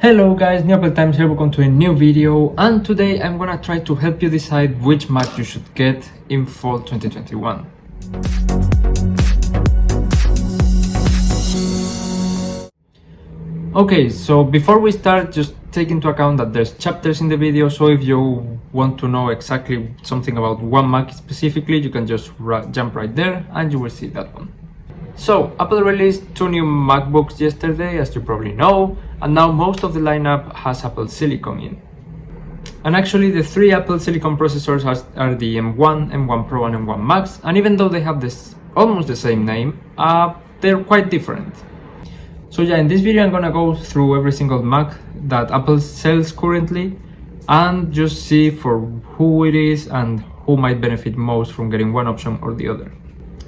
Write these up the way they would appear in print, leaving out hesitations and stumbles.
Hello guys, New Apple Times here, welcome to a new video, and today I'm gonna try to help you decide which Mac you should get in fall 2021. Okay, so before we start, just take into account that there's chapters in the video, so if you want to know exactly something about one Mac specifically, you can just jump right there and you will see that one. So, Apple released two new MacBooks yesterday, as you probably know, and now most of the lineup has Apple Silicon in. And actually, the three Apple Silicon processors are the M1, M1 Pro, and M1 Max, and even though they have almost the same name, they're quite different. So yeah, in this video I'm gonna go through every single Mac that Apple sells currently and just see for who it is and who might benefit most from getting one option or the other.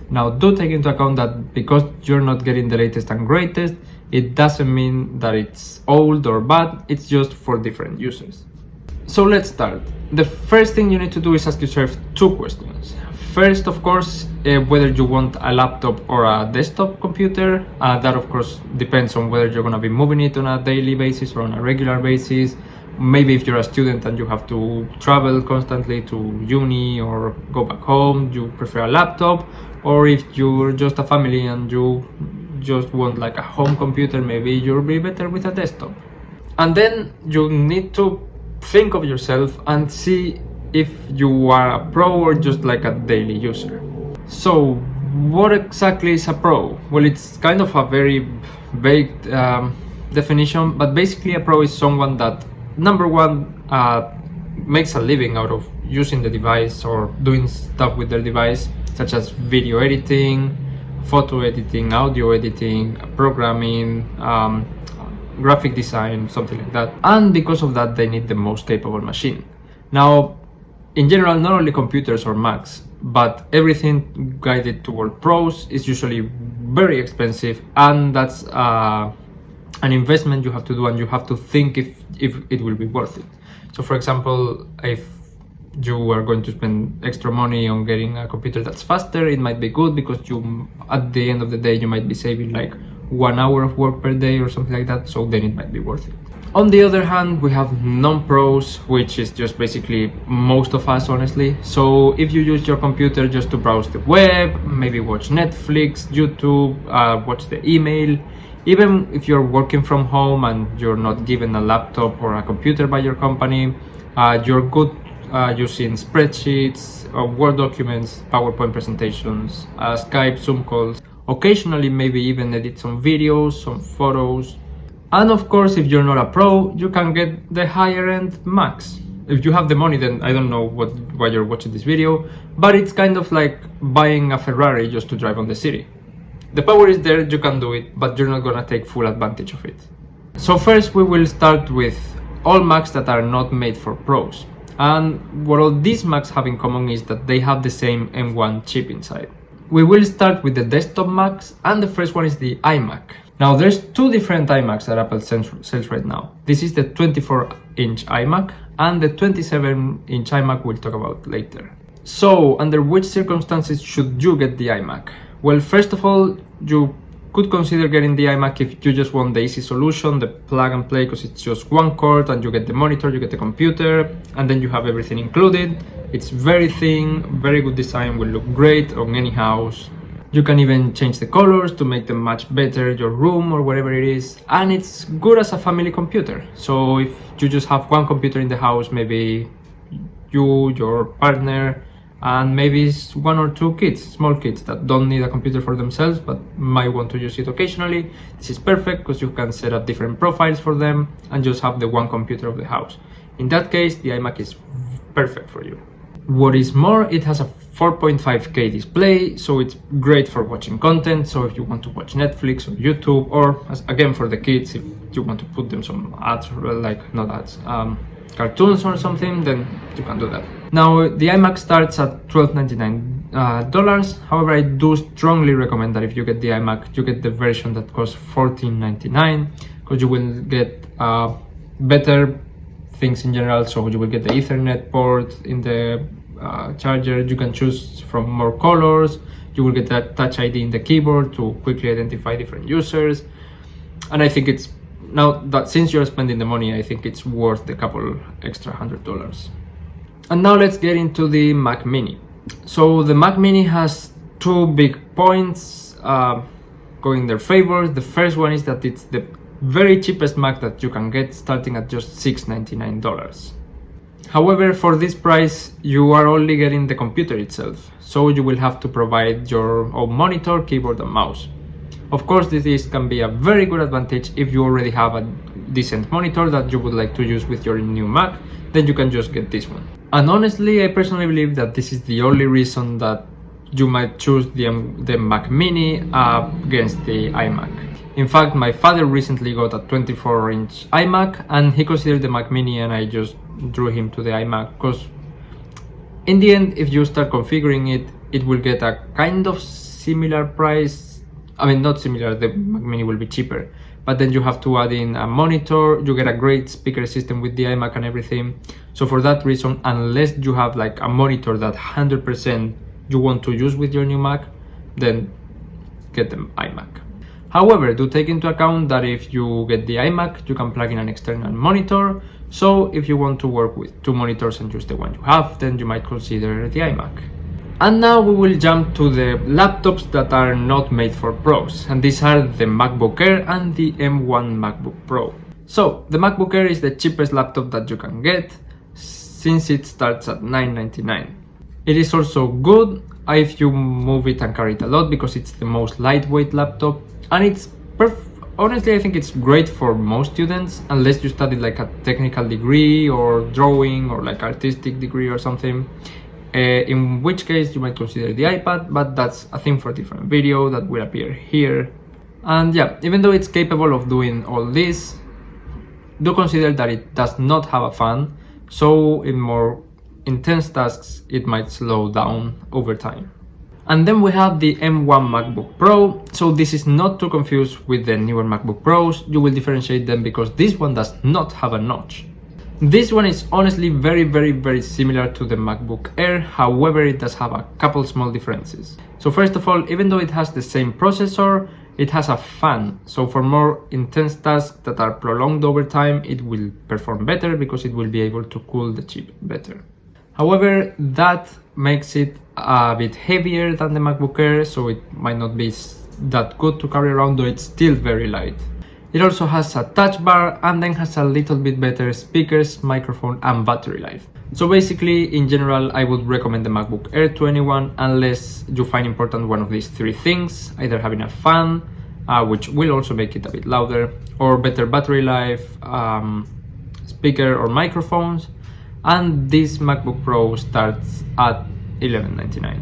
Now, do take into account that because you're not getting the latest and greatest, it doesn't mean that it's old or bad, it's just for different users. So let's start. The first thing you need to do is ask yourself two questions. First, of course, whether you want a laptop or a desktop computer. That of course depends on whether you're going to be moving it on a daily basis or on a regular basis. Maybe if you're a student and you have to travel constantly to uni or go back home, you prefer a laptop. Or if you're just a family and you just want like a home computer, maybe you'll be better with a desktop. And then you need to think of yourself and see if you are a pro or just like a daily user. So what exactly is a pro? Well, it's kind of a very vague definition, but basically a pro is someone that, number one, makes a living out of using the device or doing stuff with their device, such as video editing, photo editing, audio editing, programming, graphic design, something like that. And because of that, they need the most capable machine. Now, in general, not only computers or Macs, but everything guided toward pros is usually very expensive, and that's an investment you have to do, and you have to think if it will be worth it. So for example, if you are going to spend extra money on getting a computer that's faster, it might be good because you, at the end of the day, you might be saving like 1 hour of work per day or something like that, so then it might be worth it. On the other hand, we have non-pros, which is just basically most of us, honestly. So if you use your computer just to browse the web, maybe watch Netflix, YouTube, watch the email, even if you're working from home and you're not given a laptop or a computer by your company, you're good using spreadsheets, Word documents, PowerPoint presentations, Skype, Zoom calls, occasionally maybe even edit some videos, some photos. And of course, if you're not a pro, you can get the higher end Macs. If you have the money, then I don't know why you're watching this video, but it's kind of like buying a Ferrari just to drive on the city. The power is there, you can do it, but you're not gonna take full advantage of it. So first we will start with all Macs that are not made for pros. And what all these Macs have in common is that they have the same M1 chip inside. We will start with the desktop Macs, and the first one is the iMac. Now there's two different iMacs that Apple sells right now. This is the 24-inch iMac and the 27-inch iMac we'll talk about later. So under which circumstances should you get the iMac? Well, first of all, you could consider getting the iMac if you just want the easy solution, the plug and play, because it's just one cord and you get the monitor, you get the computer, and then you have everything included. It's very thin, very good design, will look great on any house. You can even change the colors to make them match better your room or whatever it is, and it's good as a family computer. So if you just have one computer in the house, maybe you, your partner, and maybe it's one or two kids, small kids that don't need a computer for themselves but might want to use it occasionally, this is perfect because you can set up different profiles for them and just have the one computer of the house. In that case, the iMac is perfect for you. What is more, it has a 4.5K display, so it's great for watching content. So if you want to watch Netflix or YouTube, or again for the kids, if you want to put them some ads, like not ads, cartoons or something, then you can do that. Now the iMac starts at $12.99. However, I do strongly recommend that if you get the iMac, you get the version that costs $14.99, because you will get better things in general. So you will get the Ethernet port in the charger, you can choose from more colors, you will get that Touch ID in the keyboard to quickly identify different users, and I think it's Now that since you're spending the money, I think it's worth the couple extra $100. And now let's get into the Mac Mini. So the Mac Mini has two big points going in their favor. The first one is that it's the very cheapest Mac that you can get, starting at just $699. However, for this price, you are only getting the computer itself, so you will have to provide your own monitor, keyboard and mouse. Of course, this can be a very good advantage if you already have a decent monitor that you would like to use with your new Mac, then you can just get this one. And honestly, I personally believe that this is the only reason that you might choose the Mac Mini against the iMac. In fact, my father recently got a 24-inch iMac and he considered the Mac Mini, and I just drew him to the iMac because in the end, if you start configuring it, it will get a kind of similar price. I mean, not similar, the Mac Mini will be cheaper, but then you have to add in a monitor, you get a great speaker system with the iMac and everything. So for that reason, unless you have like a monitor that 100% you want to use with your new Mac, then get the iMac. However, do take into account that if you get the iMac, you can plug in an external monitor. So if you want to work with two monitors and use the one you have, then you might consider the iMac. And now we will jump to the laptops that are not made for pros, and these are the MacBook Air and the M1 MacBook Pro. So the MacBook Air is the cheapest laptop that you can get, since it starts at $999. It is also good if you move it and carry it a lot, because it's the most lightweight laptop, and it's honestly, I think it's great for most students, unless you studied like a technical degree or drawing or like artistic degree or something, in which case you might consider the iPad, but that's a thing for a different video that will appear here. And yeah, even though it's capable of doing all this, do consider that it does not have a fan, so in more intense tasks it might slow down over time. And then we have the M1 MacBook Pro. So this is not to confuse with the newer MacBook Pros. You will differentiate them because this one does not have a notch. This one is honestly very similar to the MacBook Air, however it does have a couple small differences. So first of all, even though it has the same processor, it has a fan, so for more intense tasks that are prolonged over time, it will perform better because it will be able to cool the chip better. However, that makes it a bit heavier than the MacBook Air, so it might not be that good to carry around, though it's still very light. It also has a touch bar and then has a little bit better speakers, microphone and battery life. So basically, in general, I would recommend the MacBook Air to anyone unless you find important one of these three things, either having a fan, which will also make it a bit louder, or better battery life, speaker or microphones, and this MacBook Pro starts at $1199.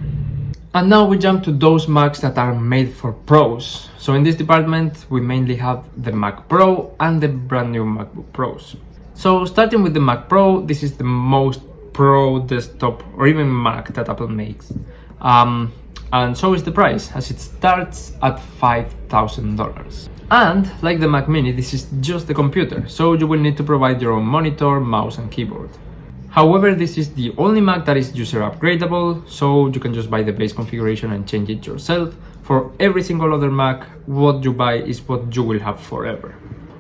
And now we jump to those Macs that are made for pros. So in this department, we mainly have the Mac Pro and the brand new MacBook Pros. So starting with the Mac Pro, this is the most pro desktop or even Mac that Apple makes. And so is the price, as it starts at $5,000. And like the Mac Mini, this is just the computer, so you will need to provide your own monitor, mouse and keyboard. However, this is the only Mac that is user upgradable, so you can just buy the base configuration and change it yourself. For every single other Mac, what you buy is what you will have forever.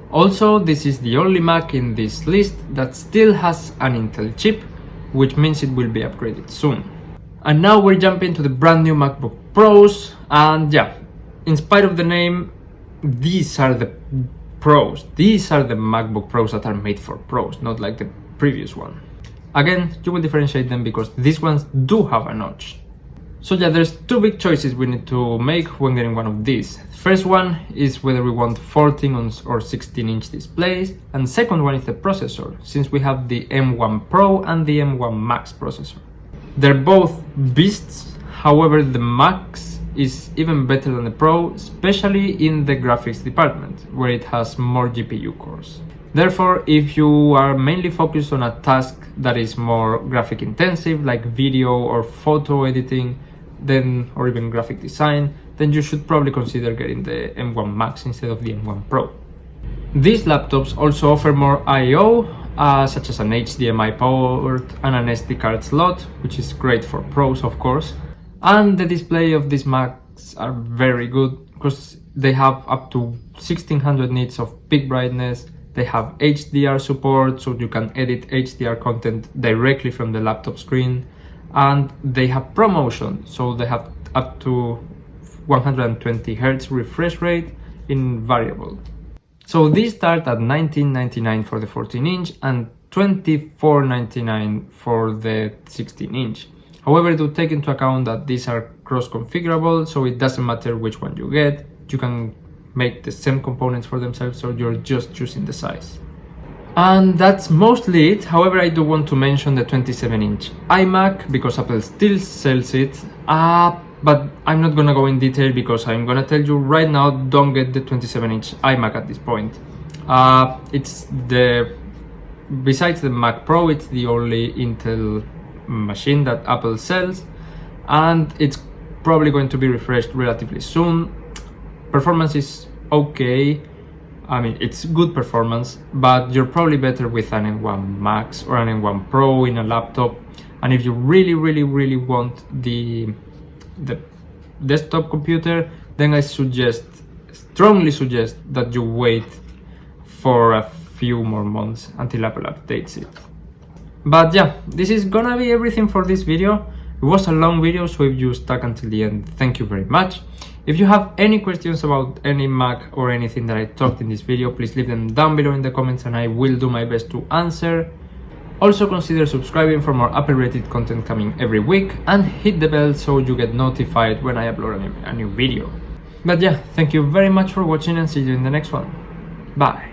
Also, this is the only Mac in this list that still has an Intel chip, which means it will be upgraded soon. And now we're jumping to the brand new MacBook Pros, and yeah, in spite of the name, these are the pros. These are the MacBook Pros that are made for pros, not like the previous one. Again, you will differentiate them because these ones do have a notch. So yeah, there's two big choices we need to make when getting one of these. First one is whether we want 14 or 16-inch displays, and second one is the processor, since we have the M1 Pro and the M1 Max processor. They're both beasts, however the Max is even better than the Pro, especially in the graphics department, where it has more GPU cores. Therefore, if you are mainly focused on a task that is more graphic intensive, like video or photo editing, then or even graphic design, then you should probably consider getting the M1 Max instead of the M1 Pro. These laptops also offer more I/O, such as an HDMI port and an SD card slot, which is great for pros, of course. And the display of these Macs are very good because They have up to 1600 nits of peak brightness. They have HDR support, so you can edit HDR content directly from the laptop screen. And they have ProMotion, so they have up to 120 Hz refresh rate in variable. So these start at $19.99 for the 14-inch and $24.99 for the 16-inch. However, do take into account that these are cross-configurable, so it doesn't matter which one you get. You can make the same components for themselves, so you're just choosing the size. And that's mostly it. However, I do want to mention the 27-inch iMac because Apple still sells it. But I'm not gonna go in detail because I'm gonna tell you right now, don't get the 27-inch iMac at this point. Besides the Mac Pro, it's the only Intel machine that Apple sells, and it's probably going to be refreshed relatively soon. Performance is okay. I mean, it's good performance, but you're probably better with an M1 Max or an M1 Pro in a laptop. And if you really want the desktop computer, then I strongly suggest that you wait for a few more months until Apple updates it. But yeah, this is gonna be everything for this video. It was a long video, so if you stuck until the end, thank you very much. If you have any questions about any Mac or anything that I talked in this video, please leave them down below in the comments and I will do my best to answer. Also consider subscribing for more Apple related content coming every week, and hit the bell so you get notified when I upload a new video. But yeah, thank you very much for watching and see you in the next one. Bye.